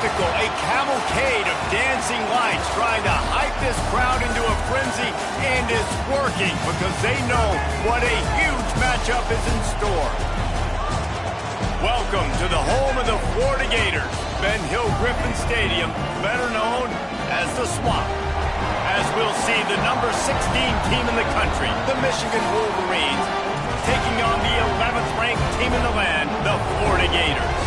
spectacle, a cavalcade of dancing lights trying to hype this crowd into a frenzy, and it's working because they know what a huge matchup is in store. Welcome to the home of the Florida Gators, Ben Hill Griffin Stadium, better known as the Swamp. As we'll see the number 16 team in the country, the Michigan Wolverines, taking on the 11th ranked team in the land, the Florida Gators.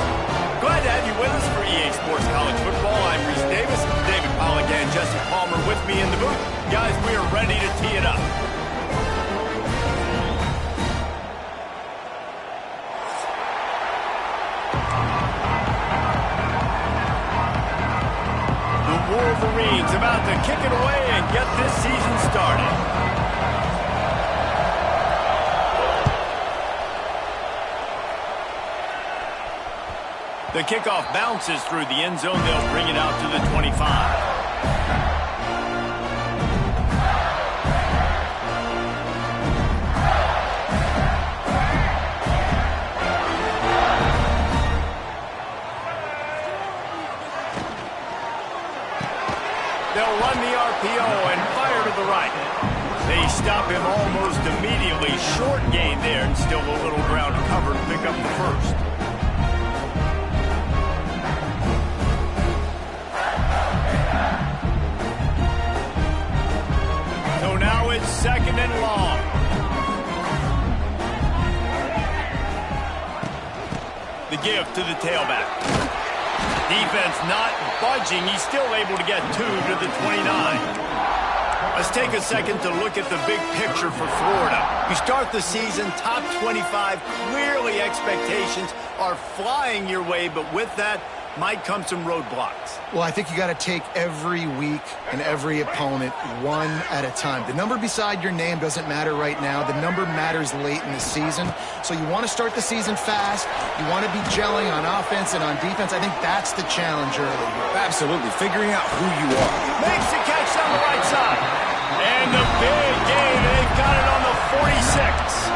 Glad to have you with us for EA Sports College Football. I'm Reese Davis, David Pollack and Jesse Palmer with me in the booth. Guys, we are ready to tee it up. The Wolverines about to kick it away and get this season started. The kickoff bounces through the end zone. They'll bring it out to the 25. They'll run the RPO and fire to the right. They stop him almost immediately. Short gain there and still a little ground covered to pick up the first. It's second and long. The give to the tailback. Defense not budging. He's still able to get 2 to the 29. Let's take a second to look at the big picture for Florida. You start the season top 25. Clearly expectations are flying your way, but with that might come some roadblocks. Well, I think you got to take every week and every opponent one at a time. The number beside your name doesn't matter right now. The number matters late in the season. So you want to start the season fast. You want to be gelling on offense and on defense. I think that's the challenge early here. Absolutely. Figuring out who you are. Makes the catch down the right side. And the big game. They've got it on the 46.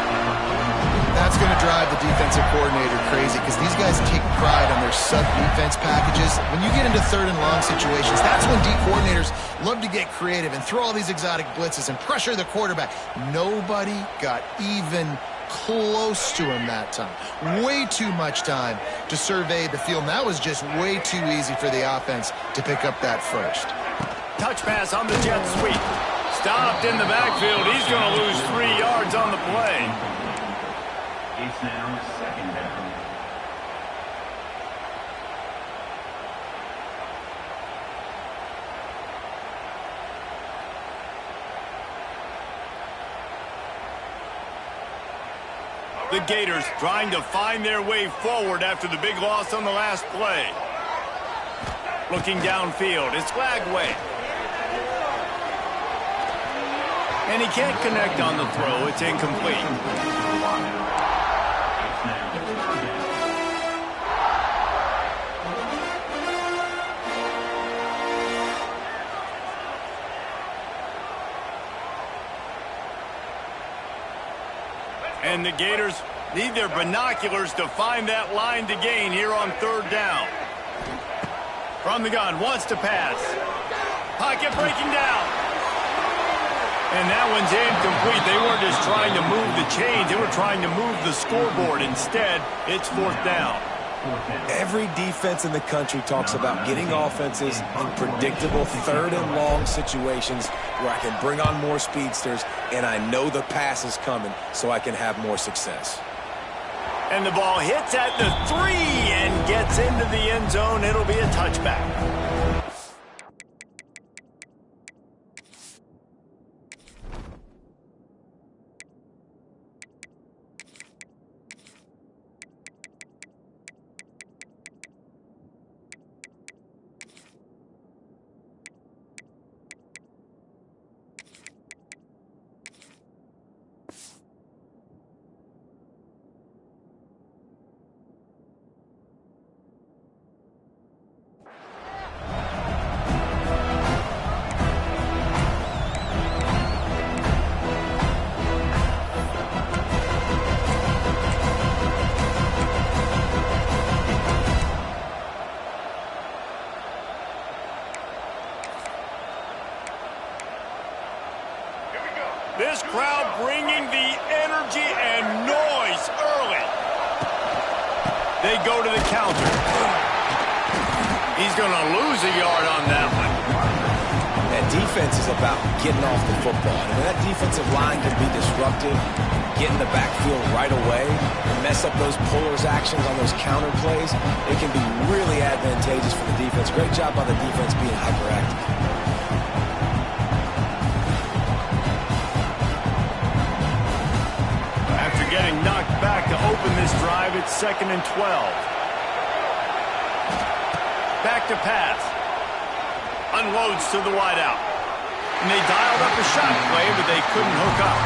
That's going to drive the defensive coordinator crazy because these guys take pride on their sub-defense packages. When you get into third and long situations, that's when D coordinators love to get creative and throw all these exotic blitzes and pressure the quarterback. Nobody got even close to him that time. Way too much time to survey the field. And that was just way too easy for the offense to pick up that first. Touch pass on the jet sweep. Stopped in the backfield. He's going to lose 3 yards on the play. It's now second down. The Gators trying to find their way forward after the big loss on the last play. Looking downfield, it's Lagway. And he can't connect on the throw. It's incomplete. And the Gators need their binoculars to find that line to gain here on third down. From the gun, wants to pass. Pocket breaking down. And that one's incomplete. They weren't just trying to move the chains. They were trying to move the scoreboard. Instead, it's fourth down. Every defense in the country talks about getting offenses in predictable third and long situations where I can bring on more speedsters and I know the pass is coming so I can have more success. And the ball hits at the 3 and gets into the end zone. It'll be a touchback. This crowd bringing the energy and noise early. They go to the counter. He's going to lose a yard on that one. That defense is about getting off the football. I mean, that defensive line can be disruptive, get in the backfield right away, and mess up those pullers actions on those counter plays. It can be really advantageous for the defense. Great job by the defense being hyperactive. After getting knocked back to open this drive, it's 2nd and 12. Back to pass. Unloads to the wideout. And they dialed up a shot play, but they couldn't hook up.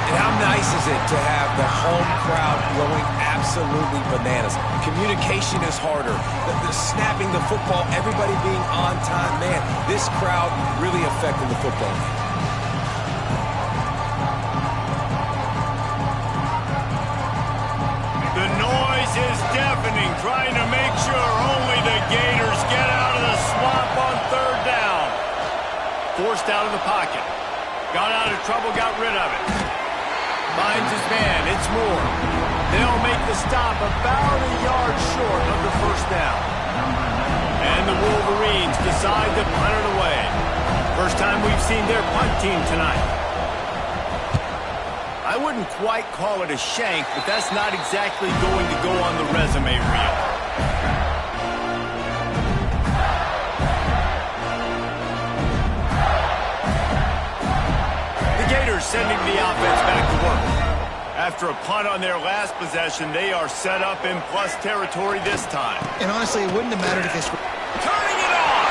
And how nice is it to have the home crowd going absolutely bananas? Communication is harder. The snapping the football, everybody being on time. Man, this crowd really affecting the football game. The noise is deafening, trying to make sure only the Gators get out of the swamp on 3rd down. Forced out of the pocket. Got out of trouble, got rid of it. Finds his man, it's Moore. They'll make the stop about a yard short of the 1st down. And the Wolverines decide to punt it away. First time we've seen their punt team tonight. I wouldn't quite call it a shank, but that's not exactly going to go on the resume reel. The Gators sending the offense back to work. After a punt on their last possession, they are set up in plus territory this time. And honestly, it wouldn't have mattered if they... Turning it on!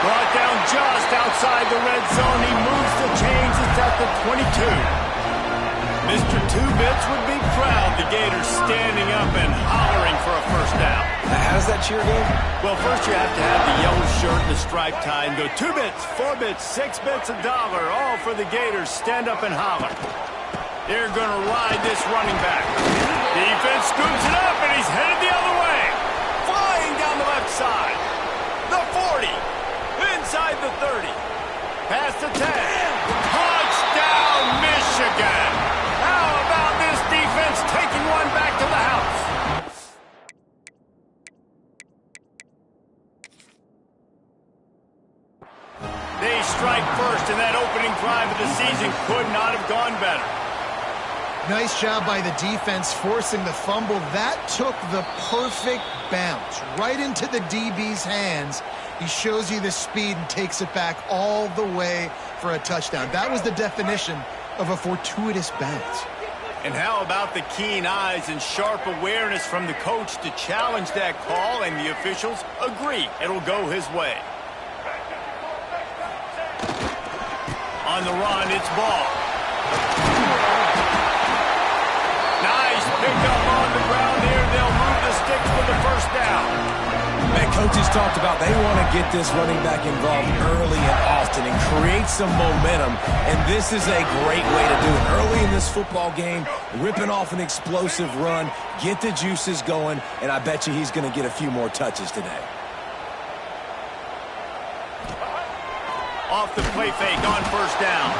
Brought down just outside the red zone. He moves the chains. It's at the 22. Mr. Two-Bits would be proud. The Gators standing up and hollering for a 1st down. Now, how does that cheer go? Well, first you have to have the yellow shirt and the striped tie and go 2 bits, 4 bits, 6 bits, $1, all for the Gators. Stand up and holler. They're going to ride this running back. Defense scoops it up, and he's headed the other way. Flying down the left side. The 40. Inside the 30. Past the 10. Touchdown, Michigan. How about this defense taking one back to the house? They strike first, and that opening drive of the season could not have gone better. Nice job by the defense forcing the fumble. That took the perfect bounce right into the DB's hands. He shows you the speed and takes it back all the way for a touchdown. That was the definition of a fortuitous bounce. And how about the keen eyes and sharp awareness from the coach to challenge that call, and the officials agree it'll go his way. On the run, it's Ball. Nice pickup on the ground here. They'll move the sticks for the 1st down. Man, coaches talked about they want to get this running back involved early and often and create some momentum, and this is a great way to do it. Early in this football game, ripping off an explosive run, get the juices going, and I bet you he's going to get a few more touches today. Off the play fake on 1st down.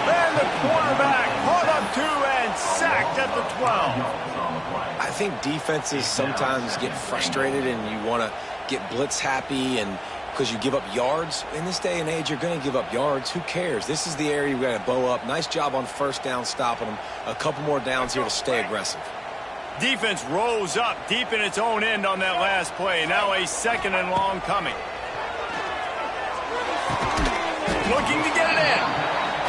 And the quarterback caught up 2 and sacked at the 12. I think defenses sometimes get frustrated and you want to get blitz happy and because you give up yards. In this day and age, you're going to give up yards. Who cares? This is the area you got to bow up. Nice job on 1st down stopping them. A couple more downs here to stay aggressive. Defense rose up deep in its own end on that last play. Now a 2nd and long coming. Looking to get it in.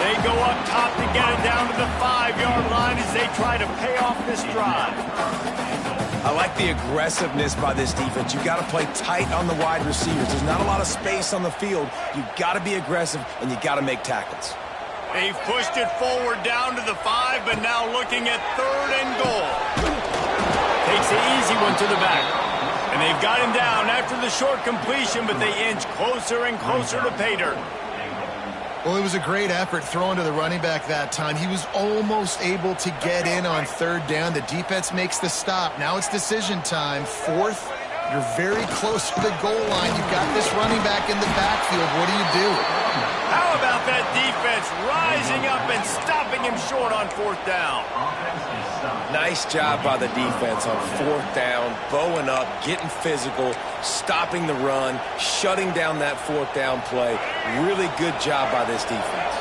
They go up top to get it down to the 5-yard line as they try to pay off this drive. I like the aggressiveness by this defense. You've got to play tight on the wide receivers. There's not a lot of space on the field. You've got to be aggressive, and you've got to make tackles. They've pushed it forward down to the 5, but now looking at 3rd and goal. Takes the easy one to the back. And they've got him down after the short completion, but they inch closer and closer to pay dirt. Well, it was a great effort throwing to the running back that time. He was almost able to get in on 3rd down. The defense makes the stop. Now it's decision time. 4th You're very close to the goal line. You've got this running back in the backfield. What do? How about that defense rising up and stopping him short on fourth down? Nice job by the defense on fourth down, bowing up, getting physical, stopping the run, shutting down that fourth down play. Really good job by this defense.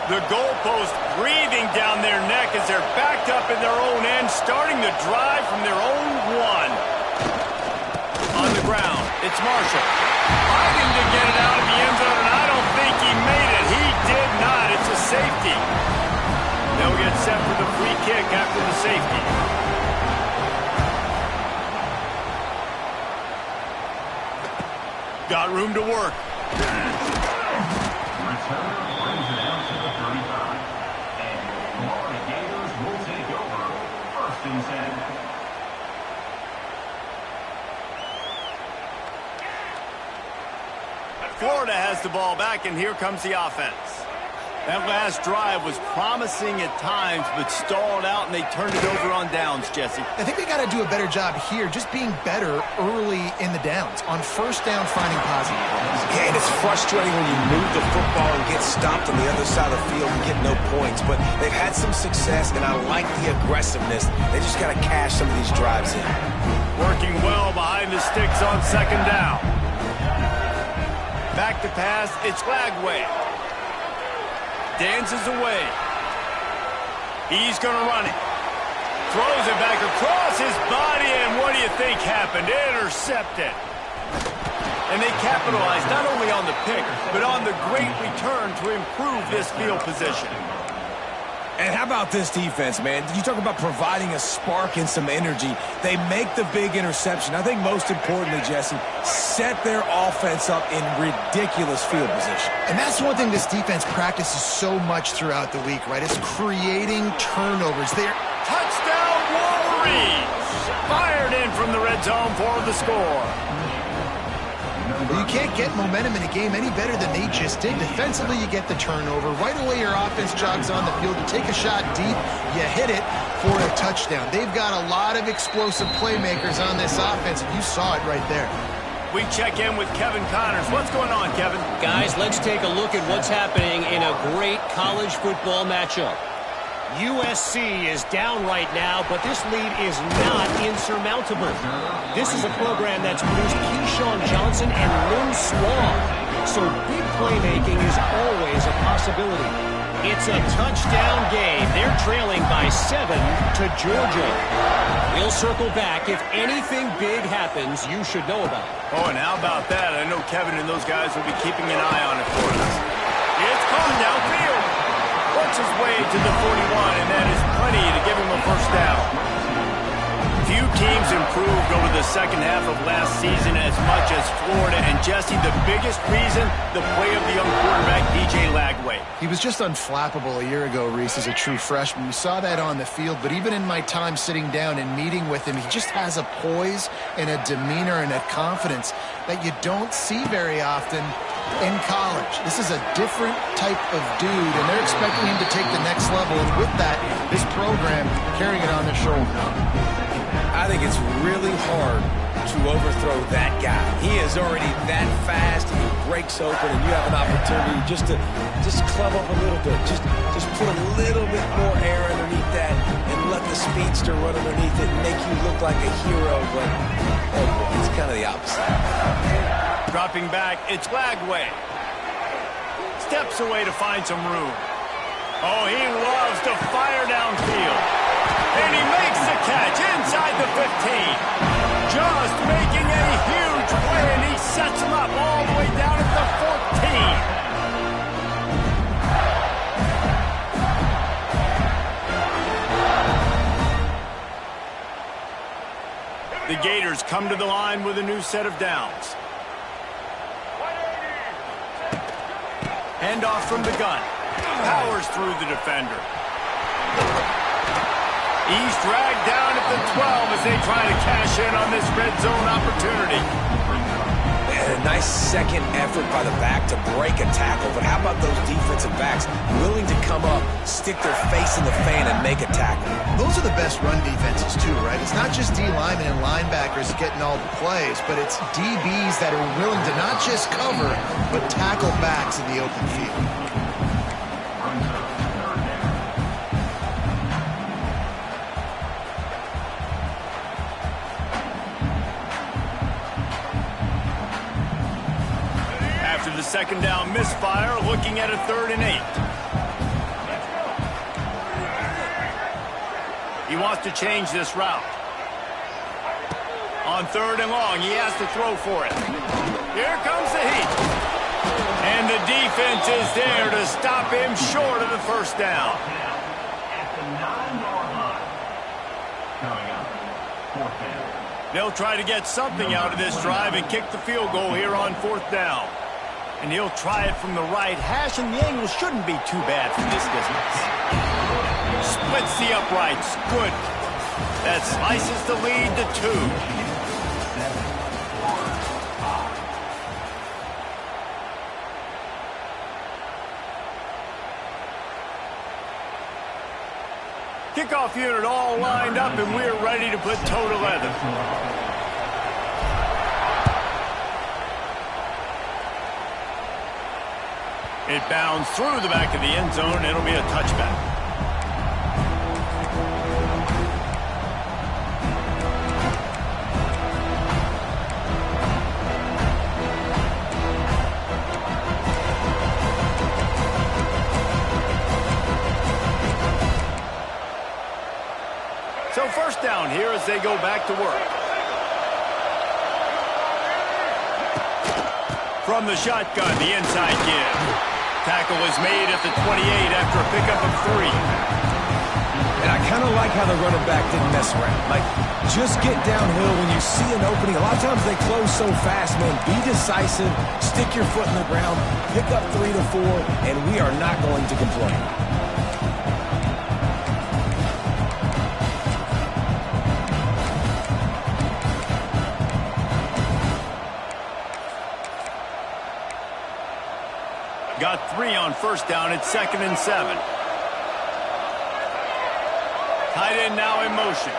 The goalpost breathing down their neck as they're backed up in their own end, starting the drive from their own one. On the ground, it's Marshall. Fighting to get it out of the end zone, and I don't think he made it. He did not. It's a safety. They'll get set for the free kick after the safety. Got room to work. Florida has the ball back, and here comes the offense. That last drive was promising at times, but stalled out, and they turned it over on downs, Jesse. I think they got to do a better job here, just being better early in the downs. On first down, finding positive plays. Yeah, and it's frustrating when you move the football and get stopped on the other side of the field and get no points. But they've had some success, and I like the aggressiveness. They just got to cash some of these drives in. Working well behind the sticks on second down. Back to pass, it's Lagway. Dances away. He's going to run it. Throws it back across his body, and what do you think happened? Intercepted. And they capitalized not only on the pick, but on the great return to improve this field position. And how about this defense, man? You talk about providing a spark and some energy. They make the big interception. I think most importantly, Jesse, set their offense up in ridiculous field position. And that's one thing this defense practices so much throughout the week, right? It's creating turnovers. They're touchdown Wolverines! Fired in from the red zone for the score. You can't get momentum in a game any better than they just did. Defensively, you get the turnover. Right away, your offense jogs on the field. You take a shot deep, you hit it for a touchdown. They've got a lot of explosive playmakers on this offense, and you saw it right there. We check in with Kevin Connors. What's going on, Kevin? Guys, let's take a look at what's happening in a great college football matchup. USC is down right now, but this lead is not insurmountable. This is a program that's produced Keyshawn Johnson and Lynn Swan, so big playmaking is always a possibility. It's a touchdown game. They're trailing by 7 to Georgia. We'll circle back. If anything big happens, you should know about it. Oh, and how about that? I know Kevin and those guys will be keeping an eye on it for us. It's caught downfield. Works his way to the 41, and that is plenty to give him a first down. Few teams improved over the second half of last season as much as Florida. And Jesse, the biggest reason, the play of the young quarterback, DJ Lagway. He was just unflappable a year ago, Reese, as a true freshman. We saw that on the field, but even in my time sitting down and meeting with him, he just has a poise and a demeanor and a confidence that you don't see very often in college. This is a different type of dude, and they're expecting him to take the next level. And with that, this program carrying it on their shoulders. I think it's really hard to overthrow that guy. He is already that fast, and he breaks open, and you have an opportunity just to club up a little bit. Just put a little bit more air underneath that and let the speedster run underneath it and make you look like a hero, but oh boy, it's kind of the opposite. Dropping back, it's Lagway. Steps away to find some room. Oh, he loves to fire downfield. And he makes the catch inside the 15. Just making a huge play, and he sets him up all the way down at the 14. The Gators come to the line with a new set of downs. Handoff from the gun. Powers through the defender. He's dragged down at the 12 as they try to cash in on this red zone opportunity. And a nice second effort by the back to break a tackle, but how about those defensive backs willing to come up, stick their face in the fan, and make a tackle? Those are the best run defenses, too, right? It's not just D linemen and linebackers getting all the plays, but it's DBs that are willing to not just cover, but tackle backs in the open field. After the second down misfire, looking at a 3rd and 8. He wants to change this route. On 3rd and long, he has to throw for it. Here comes the heat. And the defense is there to stop him short of the 1st down. At the 9-yard line. Coming up, 4th down. They'll try to get something out of this drive and kick the field goal here on 4th down. And he'll try it from the right hash, and the angle shouldn't be too bad from this distance. Splits the uprights. Good. That slices the lead to 2. Kickoff unit all lined up, and we're ready to put toe to leather. It bounds through the back of the end zone. It'll be a touchback. So 1st down here as they go back to work. From the shotgun, the inside give. Tackle is made at the 28 after a pickup of 3. And I kind of like how the running back didn't mess around. Like, just get downhill when you see an opening. A lot of times they close so fast, man. Be decisive, stick your foot in the ground, pick up 3 to 4, and we are not going to complain. Got 3 on 1st down. It's 2nd and 7. Tight end now in motion.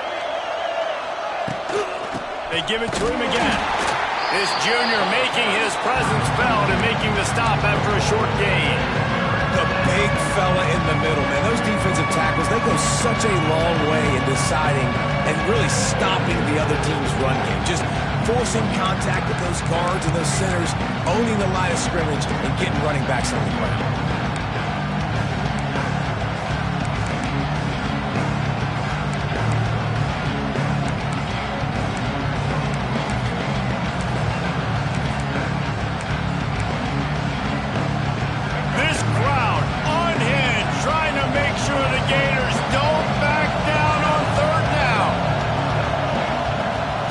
They give it to him again. This junior making his presence felt and making the stop after a short gain. The big fella in the middle, man. Those defensive tackles, they go such a long way in deciding and really stopping the other team's run game. Just forcing contact with those guards and those centers, owning the line of scrimmage, and getting running backs on the ground. This crowd unhinged, trying to make sure the Gators don't back down on 3rd down.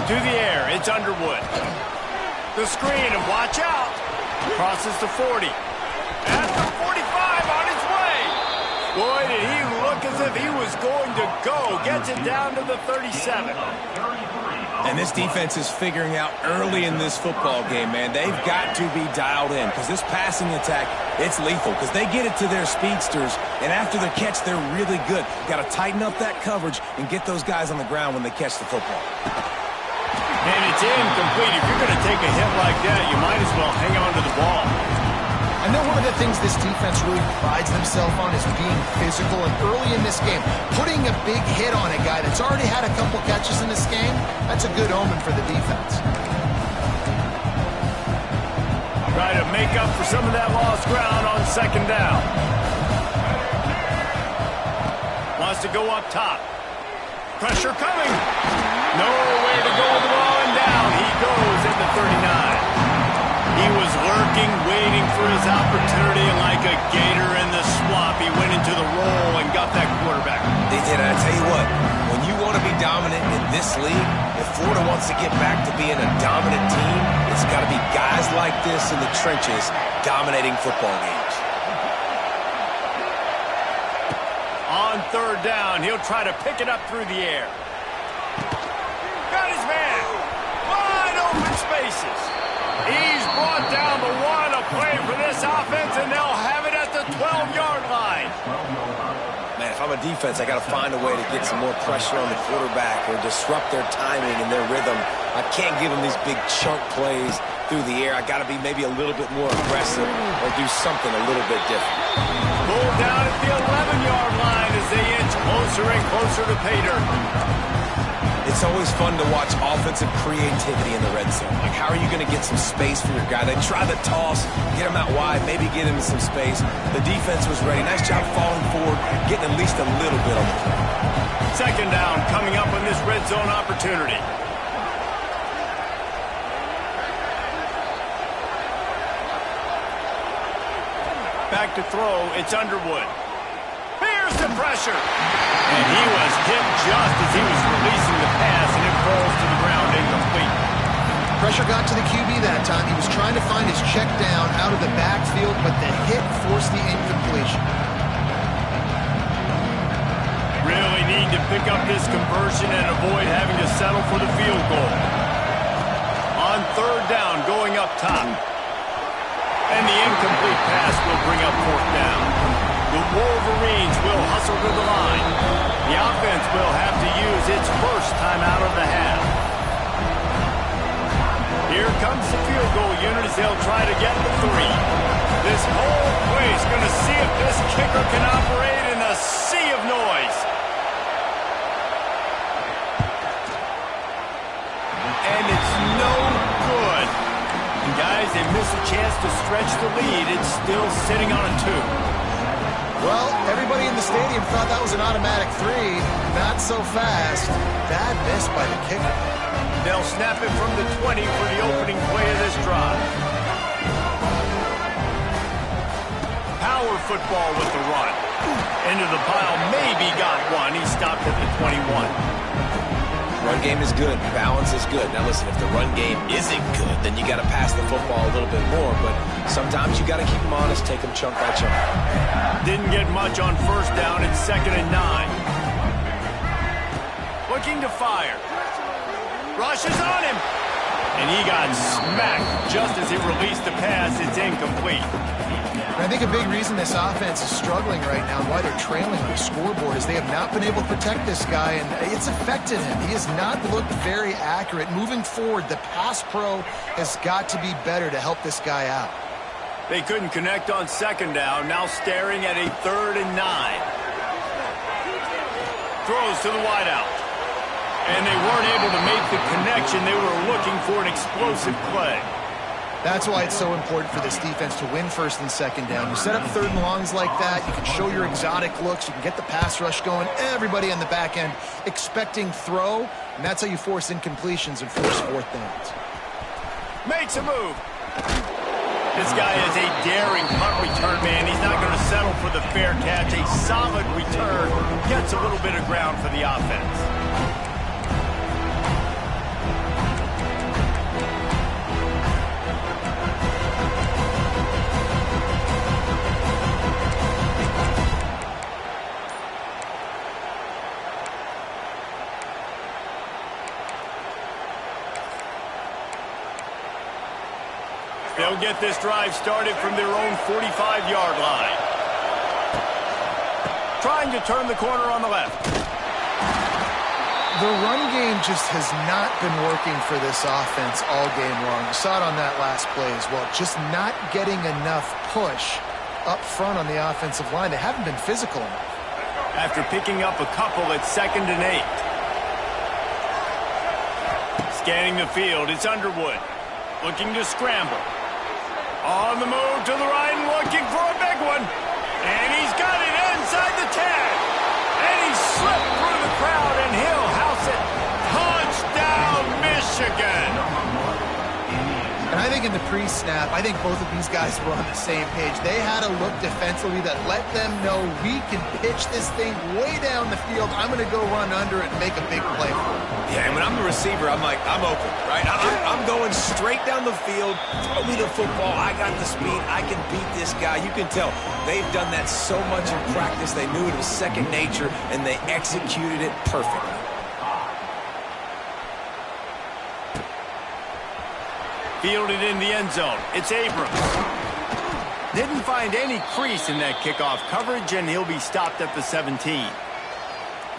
To the air, it's Underwood. The screen, and watch out. Crosses the 40. At the 45, on its way. Boy, did he look as if he was going to go. Gets it down to the 37. And this defense is figuring out early in this football game, man. They've got to be dialed in because this passing attack, it's lethal because they get it to their speedsters, and after the catch, they're really good. Got to tighten up that coverage and get those guys on the ground when they catch the football. And it's incomplete. If you're going to take a hit like that, you might as well hang on to the ball. I know one of the things this defense really prides themselves on is being physical, and early in this game, putting a big hit on a guy that's already had a couple catches in this game, that's a good omen for the defense. Try to make up for some of that lost ground on 2nd down. Wants to go up top. Pressure coming. Nowhere to go with the ball, and down he goes at the 39. He was lurking, waiting for his opportunity, and like a gator in the swamp, he went into the roll and got that quarterback. They did, and I tell you what, when you want to be dominant in this league, if Florida wants to get back to being a dominant team, it's got to be guys like this in the trenches dominating football games. On 3rd down, he'll try to pick it up through the air. Got his man. Wide open spaces. He's brought offense, and they'll have it at the 12-yard line. Man, if I'm a defense, I got to find a way to get some more pressure on the quarterback or disrupt their timing and their rhythm. I can't give them these big chunk plays through the air. I got to be maybe a little bit more aggressive or do something a little bit different. Pulled down at the 11-yard line as they inch closer and closer to pay dirt. It's always fun to watch offensive creativity in the red zone. Like, how are you going to get some space for your guy? They try the toss, get him out wide, maybe get him some space. The defense was ready. Nice job falling forward, getting at least a little bit on the play. Second down coming up on this red zone opportunity. Back to throw, it's Underwood. Here's the pressure. And he was hit just as he was releasing the pass, and it falls to the ground incomplete. Pressure got to the QB that time. He was trying to find his check down out of the backfield, but the hit forced the incompletion. Really need to pick up this conversion and avoid having to settle for the field goal. On third down, going up top. And the incomplete pass will bring up fourth down. The Wolverines will hustle to the line. The offense will have to use its first time out of the half. Here comes the field goal unit as they'll try to get the 3. This whole place going to see if this kicker can operate in a sea of noise. And it's no good. And guys, they miss a chance to stretch the lead. It's still sitting on a 2. Well, everybody in the stadium thought that was an automatic 3. Not so fast. Bad miss by the kicker. They'll snap it from the 20 for the opening play of this drive. Power football with the run. Into the pile, maybe got one. He stopped at the 21. Run game is good. Balance is good. Now listen, if the run game isn't good, then you got to pass the football a little bit more. But sometimes you got to keep them honest, take them chunk by chunk. Didn't get much on first down. It's 2nd and 9. Looking to fire. Rushes on him. And he got smacked just as he released the pass. It's incomplete. And I think a big reason this offense is struggling right now and why they're trailing on the scoreboard is they have not been able to protect this guy, and it's affected him. He has not looked very accurate. Moving forward, the pass pro has got to be better to help this guy out. They couldn't connect on second down. Now staring at a 3rd and 9. Throws to the wideout. And they weren't able to make the connection. They were looking for an explosive play. That's why it's so important for this defense to win 1st and 2nd down. You set up 3rd and longs like that, you can show your exotic looks, you can get the pass rush going, everybody on the back end expecting throw, and that's how you force incompletions and force 4th downs. Makes a move. This guy is a daring punt return man. He's not going to settle for the fair catch. A solid return gets a little bit of ground for the offense. They'll get this drive started from their own 45-yard line. Trying to turn the corner on the left. The run game just has not been working for this offense all game long. You saw it on that last play as well. Just not getting enough push up front on the offensive line. They haven't been physical enough. After picking up a couple at 2nd and 8. Scanning the field, it's Underwood. Looking to scramble. On the move to the right and looking for a big one. And he's got it inside the 10. And he slipped through the crowd and he'll house it. Touchdown, Michigan. And I think in the pre-snap, I think both of these guys were on the same page. They had a look defensively that let them know we can pitch this thing way down the field. I'm going to go run under it and make a big play for it. Yeah, and when I'm the receiver, I'm like, I'm open, right? I'm going straight down the field. Throw me the football. I got the speed. I can beat this guy. You can tell they've done that so much in practice. They knew it was second nature, and they executed it perfectly. Fielded in the end zone. It's Abrams. Didn't find any crease in that kickoff coverage, and he'll be stopped at the 17.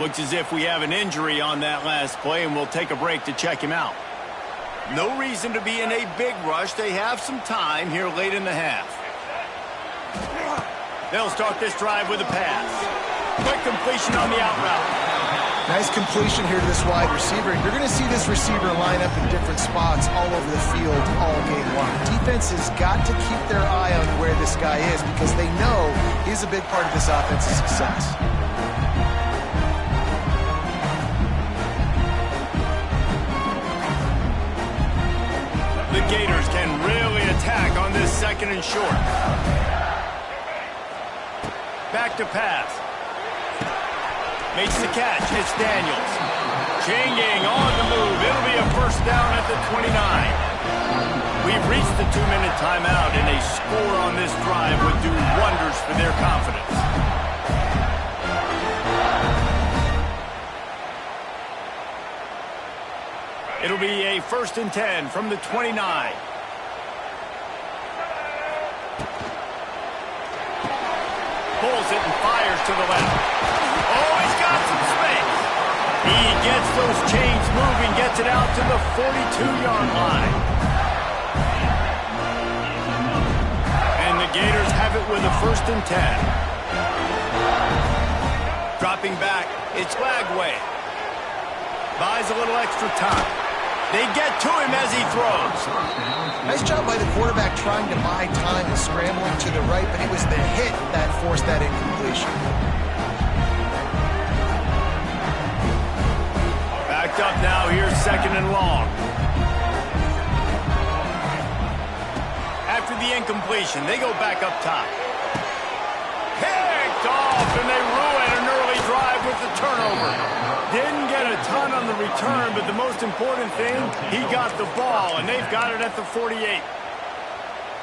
Looks as if we have an injury on that last play, and we'll take a break to check him out. No reason to be in a big rush. They have some time here late in the half. They'll start this drive with a pass. Quick completion on the out route. Nice completion here to this wide receiver. You're going to see this receiver line up in different spots all over the field all game long. Defense has got to keep their eye on where this guy is because they know he's a big part of this offense's success. The Gators can really attack on this second and short. Back to pass. Makes the catch. It's Daniels. Changing on the move. It'll be a first down at the 29. We've reached the 2-minute timeout, and a score on this drive would do wonders for their confidence. It'll be a 1st and 10 from the 29. Pulls it and fires to the left. Oh, he's got some space. He gets those chains moving, gets it out to the 42-yard line. And the Gators have it with a 1st and 10. Dropping back, it's Lagway. Buys a little extra time. They get to him as he throws. Nice job by the quarterback trying to buy time and scrambling to the right, but it was the hit that forced that incompletion. Backed up now, here's 2nd and long. After the incompletion, they go back up top. Picked off, and they ruin an early drive with the turnover. Didn't get a ton on the return, but the most important thing, he got the ball, and they've got it at the 48.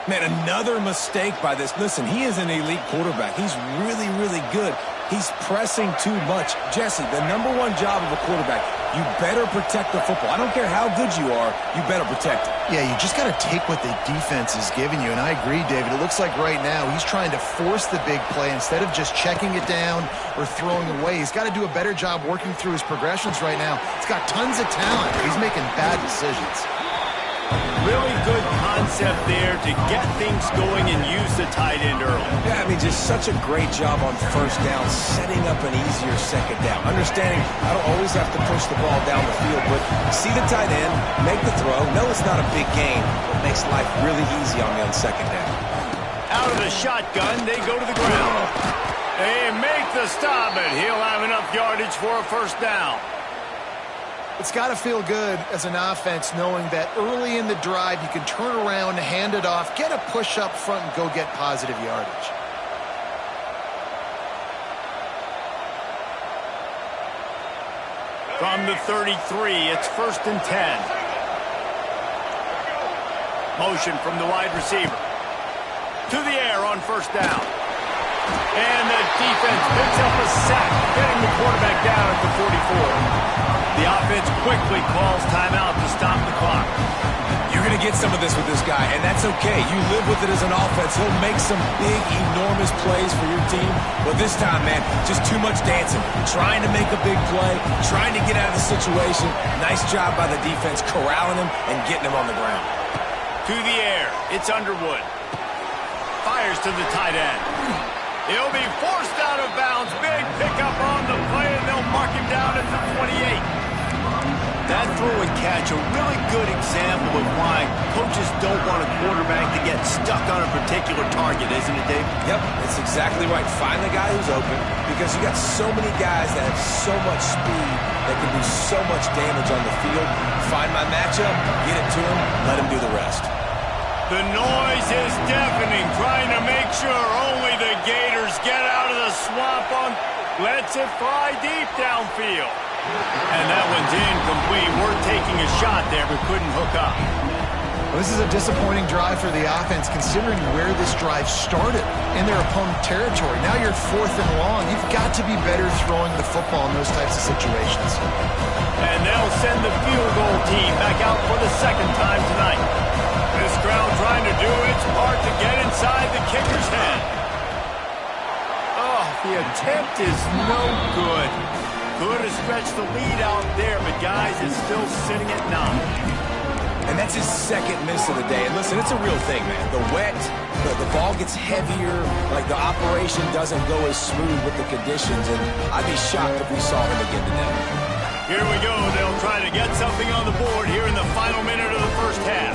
Man, another mistake by this. Listen, he is an elite quarterback. He's really, really good. He's pressing too much. Jesse, the #1 job of a quarterback, you better protect the football. I don't care how good you are, you better protect it. Yeah, you just got to take what the defense is giving you, and I agree, David. It looks like right now he's trying to force the big play instead of just checking it down or throwing away. He's got to do a better job working through his progressions right now. He's got tons of talent, but he's making bad decisions. Really good concept there to get things going and use the tight end early. Yeah, I mean, just such a great job on 1st down, setting up an easier 2nd down. Understanding I don't always have to push the ball down the field, but see the tight end, make the throw. No, it's not a big gain, but makes life really easy on me on 2nd down. Out of the shotgun, they go to the ground. They make the stop, and he'll have enough yardage for a 1st down. It's got to feel good as an offense knowing that early in the drive you can turn around, hand it off, get a push up front, and go get positive yardage. From the 33, it's 1st and 10. Motion from the wide receiver. To the air on 1st down. And the defense picks up a sack, getting the quarterback down at the 44. The offense quickly calls timeout to stop the clock. You're going to get some of this with this guy, and that's okay. You live with it as an offense. He'll make some big, enormous plays for your team. But this time, man, just too much dancing. Trying to make a big play, trying to get out of the situation. Nice job by the defense corralling him and getting him on the ground. To the air, it's Underwood. Fires to the tight end. He'll be forced out of bounds. Big pickup on the play, and they'll mark him down at the 28. That throw and catch, a really good example of why coaches don't want a quarterback to get stuck on a particular target, isn't it, Dave? Yep, it's exactly right. Find the guy who's open, because you got so many guys that have so much speed that can do so much damage on the field. Find my matchup, get it to him, let him do the rest. The noise is deafening, trying to make sure only the Gators get out of the swamp on. Lets it fly deep downfield. And that one's incomplete. We're taking a shot there, but couldn't hook up. Well, this is a disappointing drive for the offense, considering where this drive started in their opponent territory. Now you're 4th and long. You've got to be better throwing the football in those types of situations. And they'll send the field goal team back out for the 2nd time tonight. This crowd trying to do its part to get inside the kicker's attempt is no good. Could have stretched the lead out there, but guys, it's still sitting at 9. And that's his second miss of the day. And listen, it's a real thing, man. The wet, the ball gets heavier, like the operation doesn't go as smooth with the conditions, and I'd be shocked if we saw him again today. Here we go. They'll try to get something on the board here in the final minute of the first half.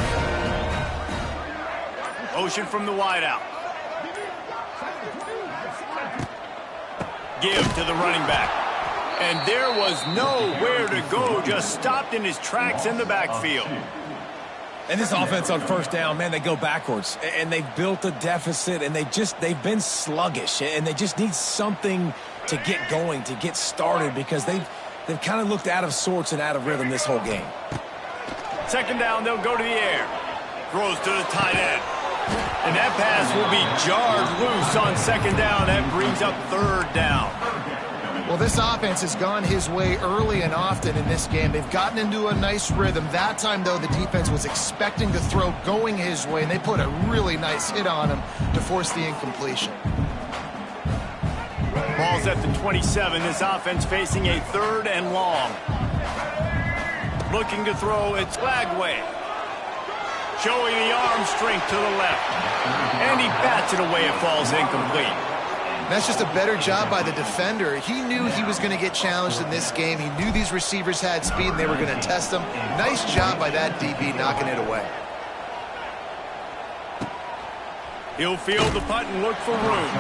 Motion from the wideout. Give to the running back. And there was nowhere to go, just stopped in his tracks in the backfield. And this offense on first down, man, they go backwards. And they've built a deficit, and they've been sluggish. And they just need something to get going, to get started, because they've kind of looked out of sorts and out of rhythm this whole game. Second down, they'll go to the air. Throws to the tight end. And that pass will be jarred loose on second down. That brings up third down. Well, this offense has gone his way early and often in this game. They've gotten into a nice rhythm. That time, though, the defense was expecting the throw going his way, and they put a really nice hit on him to force the incompletion. Ball's at the 27. This offense facing a third and long. Looking to throw, it's Lagway. Showing the arm strength to the left. And he bats it away. It falls incomplete. That's just a better job by the defender. He knew he was going to get challenged in this game. He knew these receivers had speed and they were going to test him. Nice job by that DB knocking it away. He'll field the punt and look for room.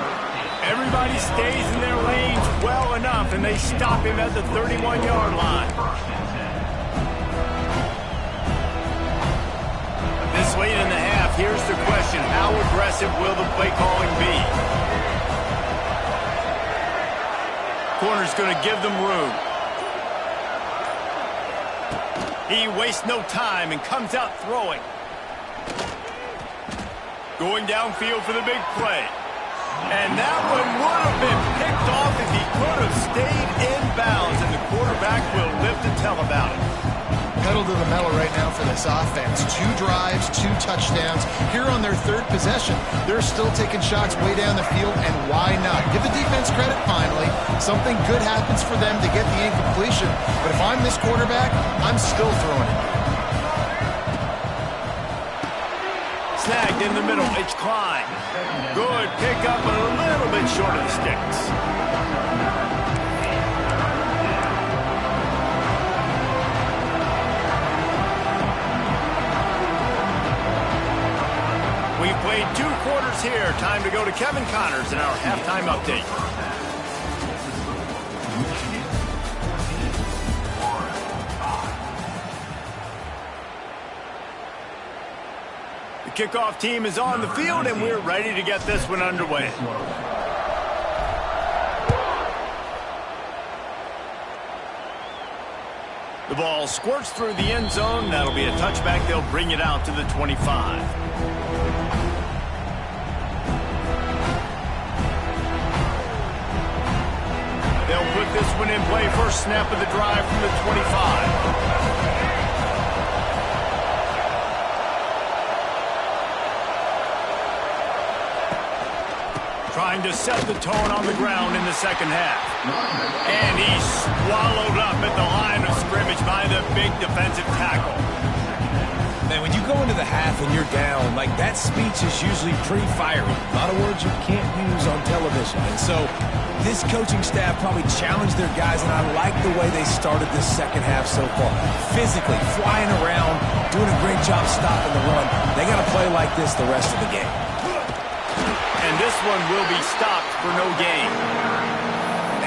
Everybody stays in their lanes well enough, and they stop him at the 31-yard line. This late in the half, here's the question. How aggressive will the play calling be? Corner's going to give them room. He wastes no time and comes out throwing. Going downfield for the big play. And that one would have been picked off if he could have stayed in bounds, and the quarterback will live to tell about it. Pedal to the metal right now for this offense. 2 drives, 2 touchdowns. Here on their third possession, they're still taking shots way down the field, and why not? Give the defense credit finally. Something good happens for them to get the incompletion, but if I'm this quarterback, I'm still throwing it. Snagged in the middle, it's Klein. Good pickup, but a little bit short of the sticks. We've played 2 quarters here. Time to go to Kevin Connors in our halftime update. The kickoff team is on the field, and we're ready to get this one underway. The ball squirts through the end zone. That'll be a touchback. They'll bring it out to the 25. They'll put this one in play. First snap of the drive from the 25. Trying to set the tone on the ground in the second half. And he's swallowed up at the line of scrimmage by the big defensive tackle. Man, when you go into the half and you're down, like that speech is usually pretty fiery. A lot of words you can't use on television. And so this coaching staff probably challenged their guys, and I like the way they started this second half so far. Physically, flying around, doing a great job stopping the run. They got to play like this the rest of the game. And this one will be stopped for no gain.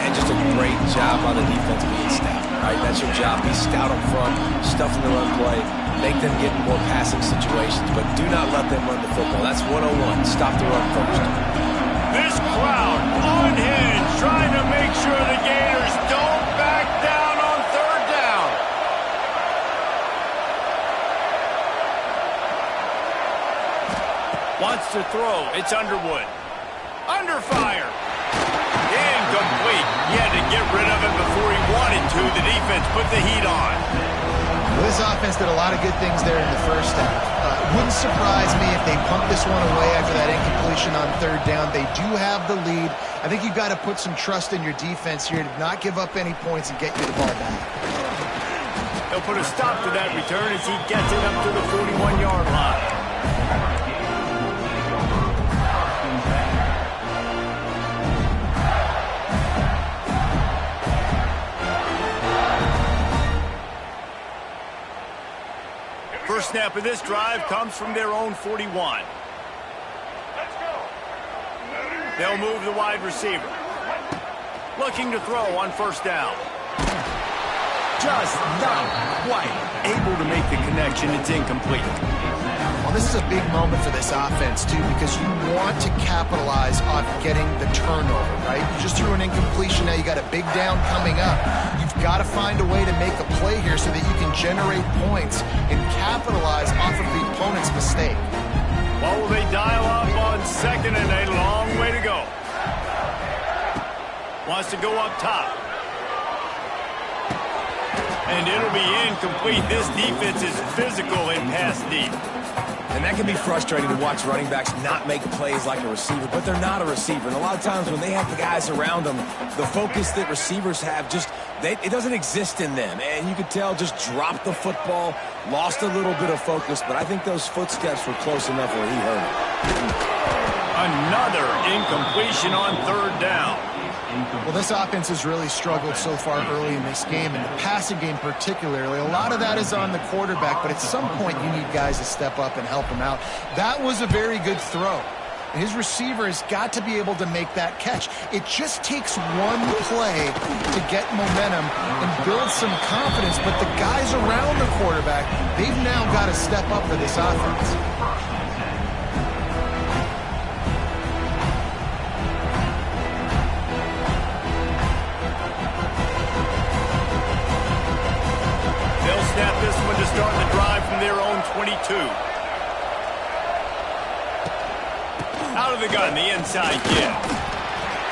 And just a great job on the defense being stout. Right? That's your job. Be stout up front, stuff in the run play, make them get in more passing situations, but do not let them run the football. That's 101. Stop the run first. This crowd unhinged, trying to make sure the Gators don't back down on third down. Wants to throw. It's Underwood. Under fire. Incomplete. He had to get rid of it before he wanted to. The defense put the heat on. This offense did a lot of good things there in the first half. Wouldn't surprise me if they pumped this one away after that incompletion on third down. They do have the lead. I think you've got to put some trust in your defense here to not give up any points and get you the ball back. He'll put a stop to that return as he gets it up to the 41-yard line. First snap of this drive comes from their own 41. They'll move the wide receiver. Looking to throw on first down. Just not quite able to make the connection. It's incomplete. Well, this is a big moment for this offense, too, because you want to capitalize on getting the turnover, right? You just threw an incompletion. Now you got a big down coming up. You've got to find a way to make a play here so that you can generate points and capitalize off of the opponent's mistake. What will they dial up on second and a long way to go? Wants to go up top. And it'll be incomplete. This defense is physical and pass deep. And that can be frustrating to watch running backs not make plays like a receiver, but they're not a receiver. And a lot of times when they have the guys around them, the focus that receivers have it doesn't exist in them. And you could tell just dropped the football, lost a little bit of focus, but I think those footsteps were close enough where he heard it. Another incompletion on third down. Well, this offense has really struggled so far early in this game, and the passing game particularly. A lot of that is on the quarterback, but at some point you need guys to step up and help him out. That was a very good throw. His receiver has got to be able to make that catch. It just takes one play to get momentum and build some confidence, but the guys around the quarterback, they've now got to step up for this offense. Snap this one to start the drive from their own 22. Out of the gun, the inside give.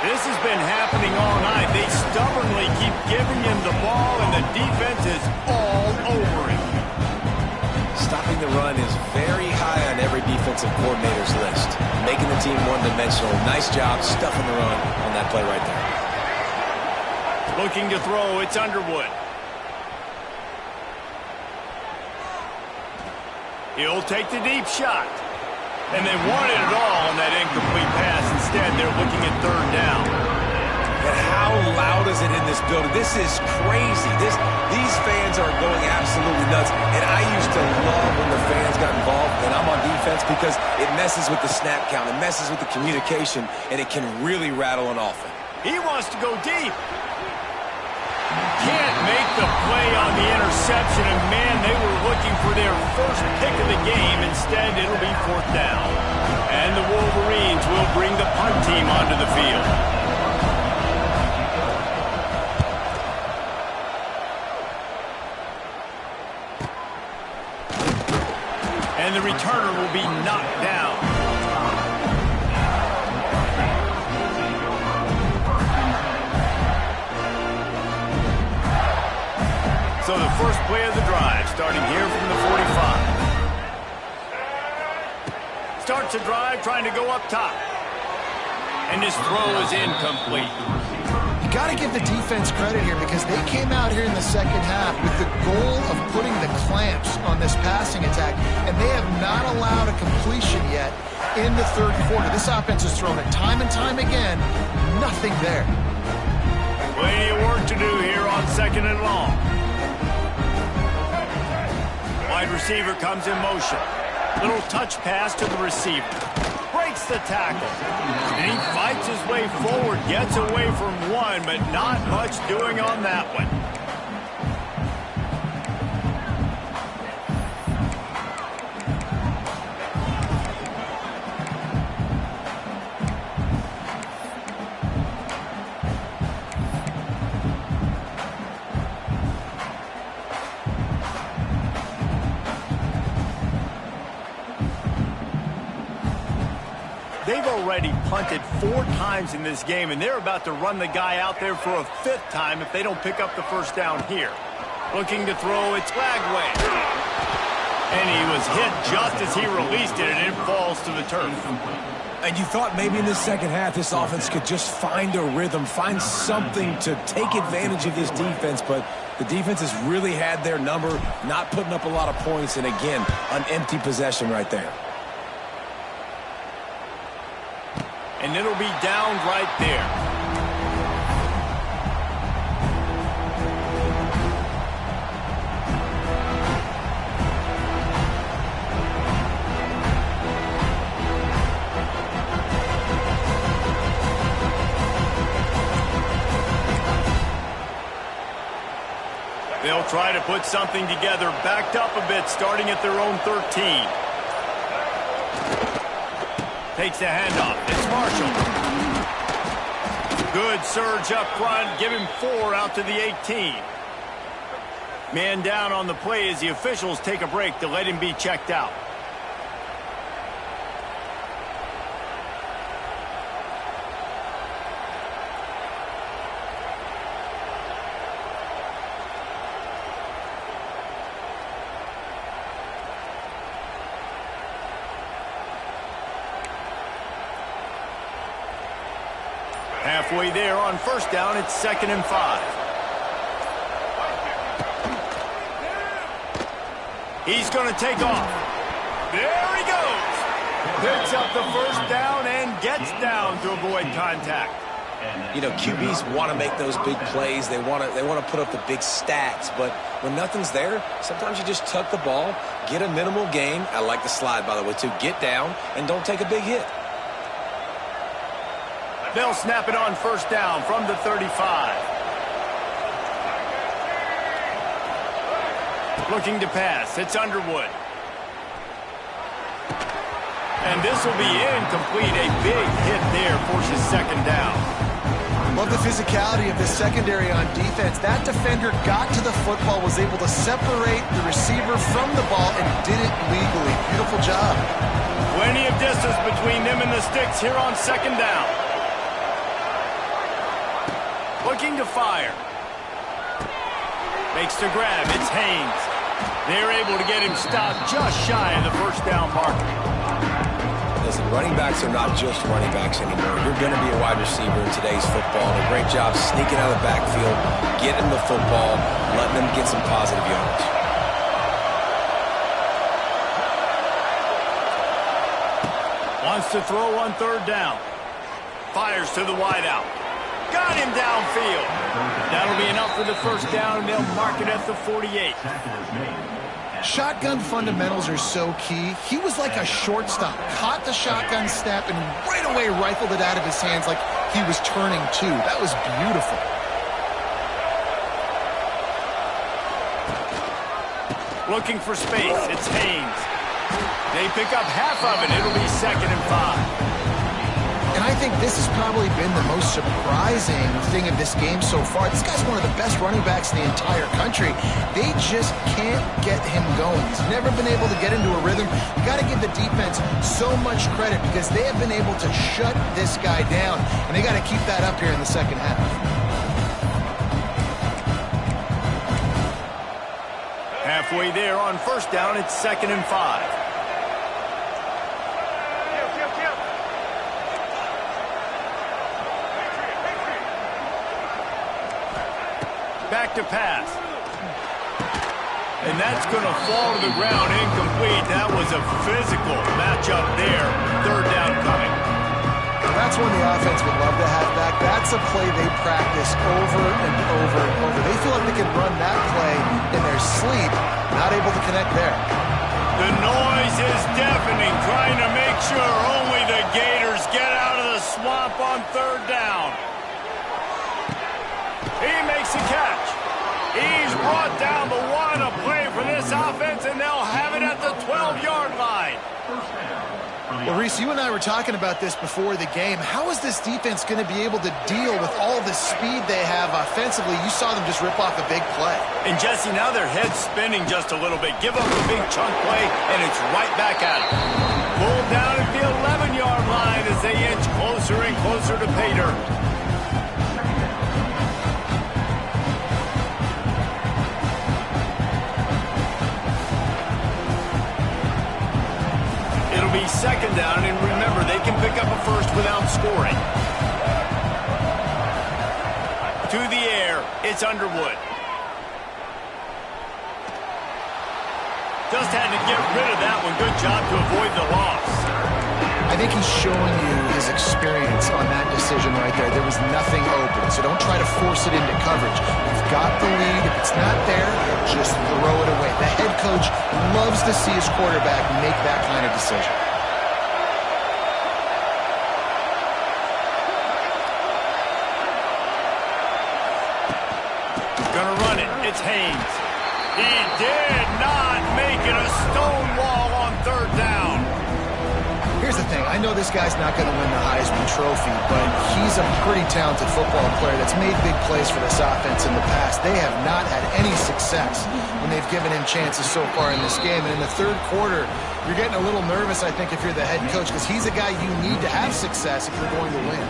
This has been happening all night. They stubbornly keep giving him the ball, and the defense is all over him. Stopping the run is very high on every defensive coordinator's list. Making the team one-dimensional. Nice job stuffing the run on that play right there. Looking to throw, it's Underwood. He'll take the deep shot. And they wanted it all on that incomplete pass. Instead, they're looking at third down. And how loud is it in this building? This is crazy. These fans are going absolutely nuts. And I used to love when the fans got involved, and I'm on defense, because it messes with the snap count. It messes with the communication, and it can really rattle an offense. He wants to go deep. Can't make the play on the interception, and man, they were looking for their first pick of the game. Instead, it'll be fourth down. And the Wolverines will bring the punt team onto the field. And the returner will be knocked down. So the first play of the drive, starting here from the 45. Starts a drive trying to go up top. And his throw is incomplete. You got to give the defense credit here, because they came out here in the second half with the goal of putting the clamps on this passing attack, and they have not allowed a completion yet in the third quarter. This offense has thrown it time and time again. Nothing there. Plenty of work to do here on second and long. Wide receiver comes in motion. Little touch pass to the receiver. Breaks the tackle. And he fights his way forward, gets away from one, but not much doing on that one. They've already punted 4 times in this game, and they're about to run the guy out there for a 5th time if they don't pick up the first down here. Looking to throw its flag way. And he was hit just as he released it, and it falls to the turf. And you thought maybe in the second half this offense could just find a rhythm, find something to take advantage of this defense, but the defense has really had their number, not putting up a lot of points, and again, an empty possession right there. And it'll be down right there. They'll try to put something together, backed up a bit, starting at their own 13. Takes the handoff. It's Marshall. Good surge up front. Give him 4 out to the 18. Man down on the play as the officials take a break to let him be checked out. Halfway there on first down, it's 2nd and 5. He's going to take off. There he goes. Picks up the first down and gets down to avoid contact. You know, QBs want to make those big plays. They want to put up the big stats, but when nothing's there, sometimes you just tuck the ball, get a minimal gain. I like the slide, by the way, too. Get down and don't take a big hit. They'll snap it on first down from the 35. Looking to pass. It's Underwood. And this will be incomplete. A big hit there forces 2nd down. Love the physicality of the secondary on defense. That defender got to the football, was able to separate the receiver from the ball, and did it legally. Beautiful job. Plenty of distance between them and the sticks here on 2nd down. Looking to fire. Makes the grab. It's Haynes. They're able to get him stopped just shy of the first down marker. Listen, running backs are not just running backs anymore. You're going to be a wide receiver in today's football. And a great job sneaking out of the backfield, getting the football, letting them get some positive yards. Wants to throw on 3rd down. Fires to the wideout. Got him downfield. That'll be enough for the first down, and they'll mark it at the 48. Shotgun fundamentals are so key. He was like a shortstop. Caught the shotgun snap and right away rifled it out of his hands like he was turning too. That was beautiful. Looking for space. It's Haynes. They pick up half of it. It'll be 2nd and 5. And I think this has probably been the most surprising thing of this game so far. This guy's one of the best running backs in the entire country. They just can't get him going. He's never been able to get into a rhythm. You got to give the defense so much credit because they have been able to shut this guy down. And they got to keep that up here in the second half. Halfway there on first down, it's 2nd and 5. Back to pass. And that's going to fall to the ground incomplete. That was a physical matchup there. 3rd down coming. That's one the offense would love to have back. That's a play they practice over and over and over. They feel like they can run that play in their sleep. Not able to connect there. The noise is deafening, trying to make sure only the Gators get out of the swamp on 3rd down. He makes the catch. He's brought down the 1, a play for this offense, and they'll have it at the 12-yard line. Well, Reese, you and I were talking about this before the game. How is this defense going to be able to deal with all the speed they have offensively? You saw them just rip off a big play. And, Jesse, now their head's spinning just a little bit. Give up a big chunk play, and it's right back at them. Pulled down at the 11-yard line as they inch closer and closer to pay dirt. second down, and remember, they can pick up a first without scoring. To the air, it's Underwood. Just had to get rid of that one. Good job to avoid the loss. I think he's showing you his experience on that decision right there. There was nothing open, so don't try to force it into coverage. You've got the lead. If it's not there, just throw it away. The head coach loves to see his quarterback make that kind of decision. Gonna run it. It's Haynes. He did not make it a stone wall on third down. Here's the thing. I know this guy's not going to win the Heisman Trophy, but he's a pretty talented football player that's made big plays for this offense in the past. They have not had any success when they've given him chances so far in this game. And in the third quarter, you're getting a little nervous, I think, if you're the head coach, because he's a guy you need to have success if you're going to win.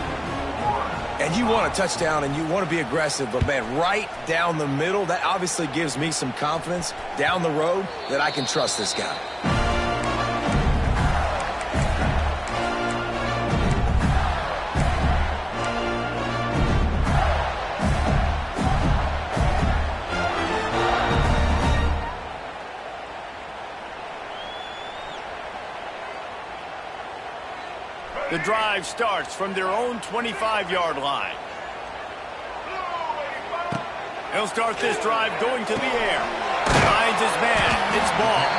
And you want a touchdown and you want to be aggressive, but, man, right down the middle, that obviously gives me some confidence down the road that I can trust this guy. The drive starts from their own 25-yard line. He'll start this drive going to the air. Finds his man. It's ball.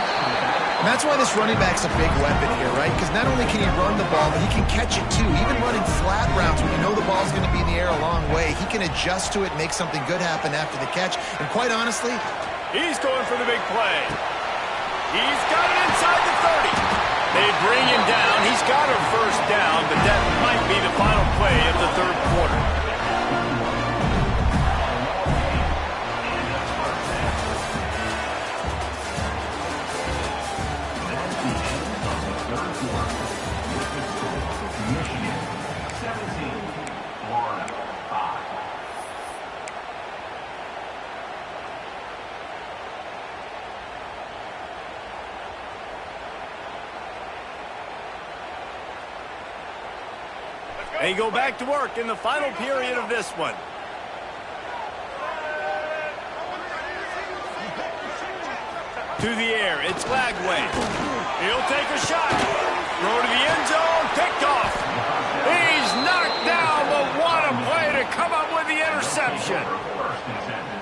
And that's why this running back's a big weapon here, right? Because not only can he run the ball, but he can catch it too. Even running flat routes when you know the ball's going to be in the air a long way, he can adjust to it, make something good happen after the catch. And quite honestly, he's going for the big play. He's got it inside the 30. They bring him down. He's got a first down, but that might be the final play of the third quarter. Michigan, 17, Florida, 5. They go back to work in the final period of this one. To the air, it's Lagway. He'll take a shot. Throw to the end zone, picked off. He's knocked down, but what a play to come up with the interception.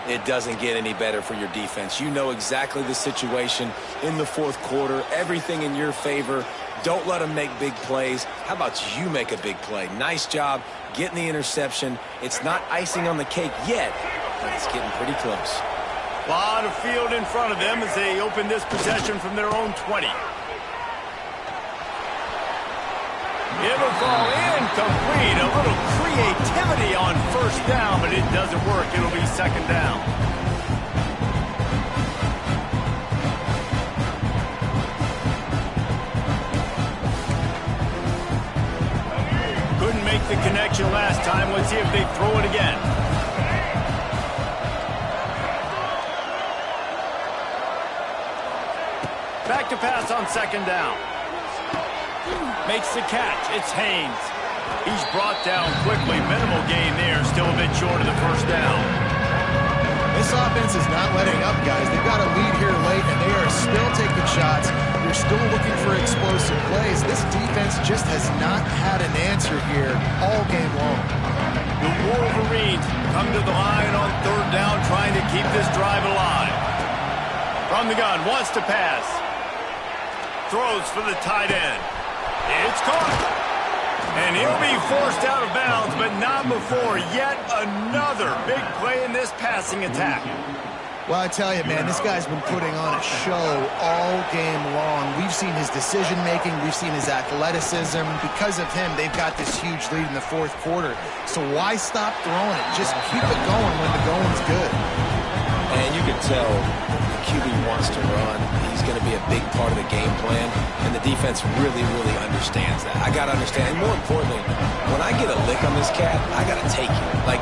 It doesn't get any better for your defense. You know exactly the situation in the fourth quarter, everything in your favor. Don't let them make big plays. How about you make a big play? Nice job getting the interception. It's not icing on the cake yet, but it's getting pretty close. A lot of field in front of them as they open this possession from their own 20. It'll fall incomplete. A little creativity on first down, but it doesn't work. It'll be second down. Couldn't make the connection last time. Let's see if they throw it again. Back to pass on second down. Makes the catch. It's Haynes. He's brought down quickly. Minimal gain there. Still a bit short of the first down. this offense is not letting up, guys. They've got a lead here late, and they are still taking shots. They're still looking for explosive plays. This defense just has not had an answer here all game long. The Wolverines come to the line on third down, trying to keep this drive alive. From the gun, wants to pass. Throws for the tight end. It's caught. And he'll be forced out of bounds, but not before yet another big play in this passing attack. Well, I tell you, man, this guy's been putting on a show all game long. We've seen his decision-making. We've seen his athleticism. Because of him, they've got this huge lead in the fourth quarter. So why stop throwing it? Just keep it going when the going's good. And you can tell the QB wants to run. He's going to be a big part of the game plan, and the defense really, really understands that. I got to understand, and more importantly, when I get a lick on this cat, I got to take it. Like,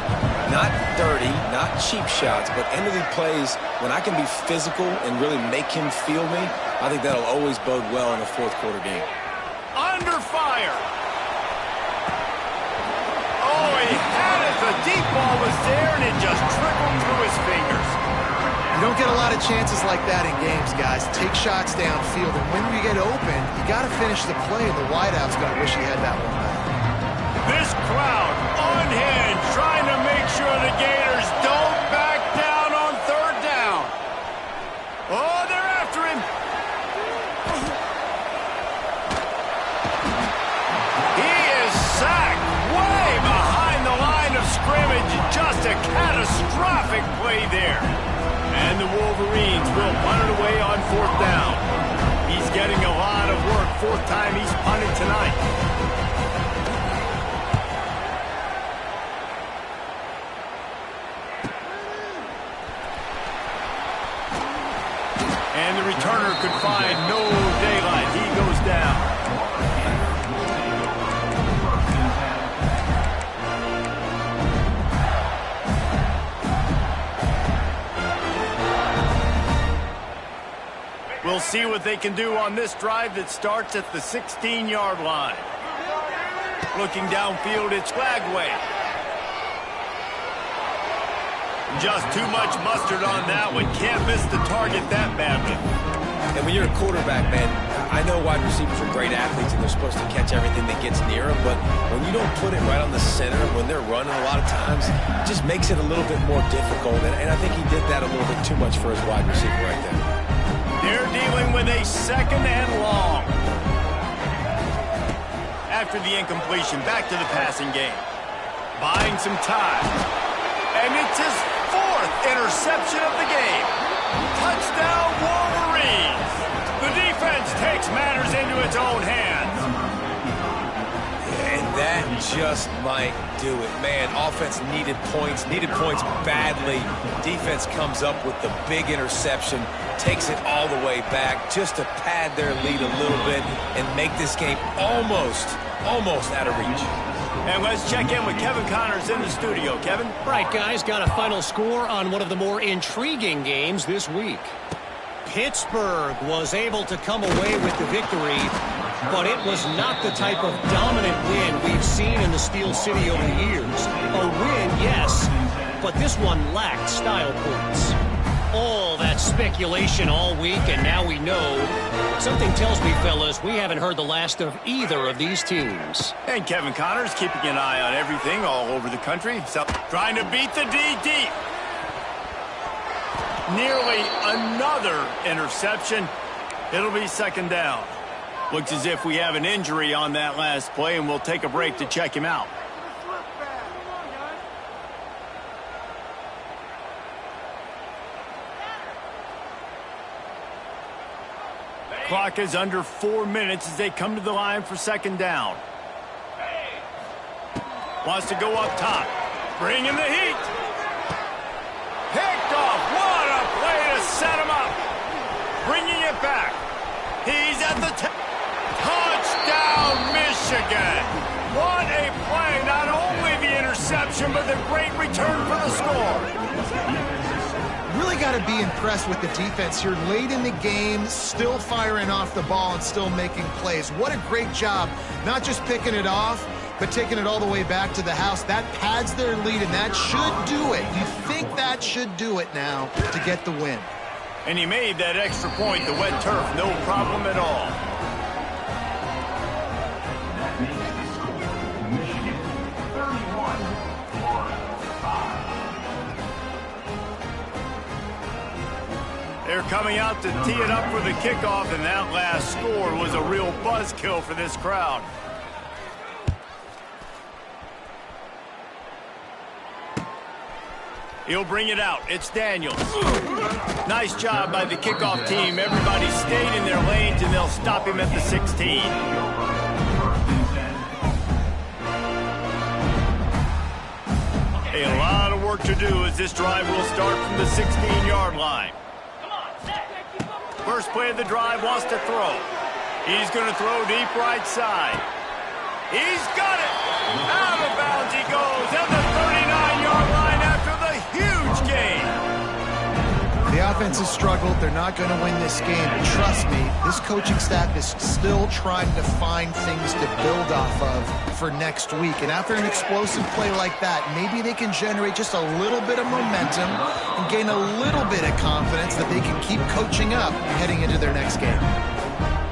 not dirty, not cheap shots, but end of the plays, when I can be physical and really make him feel me, I think that'll always bode well in a fourth quarter game. there, and it just trickled through his fingers. You don't get a lot of chances like that in games, guys. Take shots downfield, and when we get open, you got to finish the play, and the wideout's going to wish he had that one back. This crowd unhinged, trying to make sure the Gators don't back down on third down. Oh, they're after him. He is sacked way behind the line of scrimmage. Just a catastrophic play there. And the Wolverines will punt it away on fourth down. He's getting a lot of work. Fourth time he's punted tonight. And the returner could find no daylight. He goes down. We'll see what they can do on this drive that starts at the 16-yard line. Looking downfield, it's Flagway. Just too much mustard on that one. Can't miss the target that badly. And when you're a quarterback, man, I know wide receivers are great athletes and they're supposed to catch everything that gets near them, but when you don't put it right on the center, when they're running a lot of times, it just makes it a little bit more difficult. And I think he did that a little bit too much for his wide receiver right there. They're dealing with a second and long. After the incompletion, back to the passing game. Buying some time. And it's his fourth interception of the game. Touchdown, Wolverines. The defense takes matters into its own hands. And that just might do it. Man, offense needed points badly. Defense comes up with the big interception, takes it all the way back just to pad their lead a little bit and make this game almost out of reach. And let's check in with Kevin Connors in the studio. Kevin? Right, guys, got a final score on one of the more intriguing games this week. Pittsburgh was able to come away with the victory, but it was not the type of dominant win we've seen in the Steel City over the years. A win, yes, but this one lacked style points. All that speculation all week, and now we know. Something tells me, fellas, we haven't heard the last of either of these teams. And Kevin Connors keeping an eye on everything all over the country. So, trying to beat the D deep. Nearly another interception. It'll be second down. Looks as if we have an injury on that last play, and we'll take a break to check him out. Clock is under 4 minutes as they come to the line for second down. Wants to go up top. Bringing the heat. Picked off. What a play to set him up. Bringing it back. He's at the touchdown, Michigan. What a play. Not only the interception, but the great return for the score. Really got to be impressed with the defense here late in the game, still firing off the ball and still making plays. What a great job, not just picking it off, but taking it all the way back to the house. That pads their lead, and that should do it. You think that should do it now to get the win. And he made that extra point, the wet turf, no problem at all. That makes the score Michigan 31, Florida 5. They're coming out to tee it up for the kickoff, and that last score was a real buzzkill for this crowd. He'll bring it out. It's Daniels. Nice job by the kickoff team. Everybody stayed in their lanes, and they'll stop him at the 16. A lot of work to do as this drive will start from the 16-yard line. First play of the drive, wants to throw. He's going to throw deep right side. He's got it. Out of bounds he goes at the 39-yard line after the huge gain. The offense has struggled. They're not going to win this game. But trust me, this coaching staff is still trying to find things to build off of for next week. And after an explosive play like that, maybe they can generate just a little bit of momentum and gain a little bit of confidence that they can keep coaching up heading into their next game.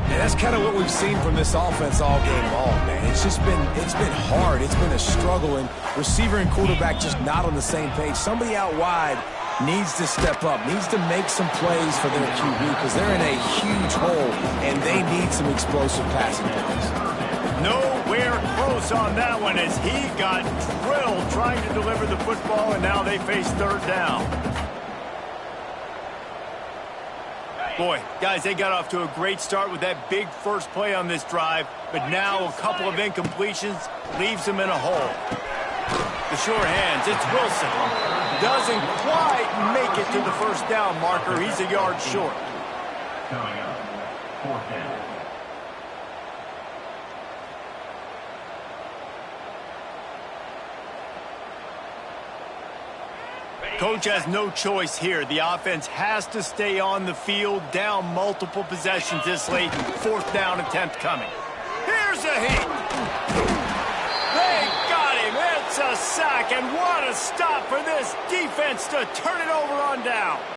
And that's kind of what we've seen from this offense all game long, man. It's been hard. It's been a struggle, and receiver and quarterback just not on the same page. Somebody out wide needs to step up, needs to make some plays for their QB because they're in a huge hole, and they need some explosive passing plays. Nowhere close on that one as he got drilled trying to deliver the football, and now they face third down. Boy, guys, they got off to a great start with that big first play on this drive, but now a couple of incompletions leaves them in a hole. The sure hands, it's Wilson. Doesn't quite make it to the first down marker. He's a yard short. Coming up, fourth down. Coach has no choice here. The offense has to stay on the field, down multiple possessions this late. Fourth down attempt coming. Here's a hit. They got him. It's a sack, and what a stop for this defense to turn it over on down.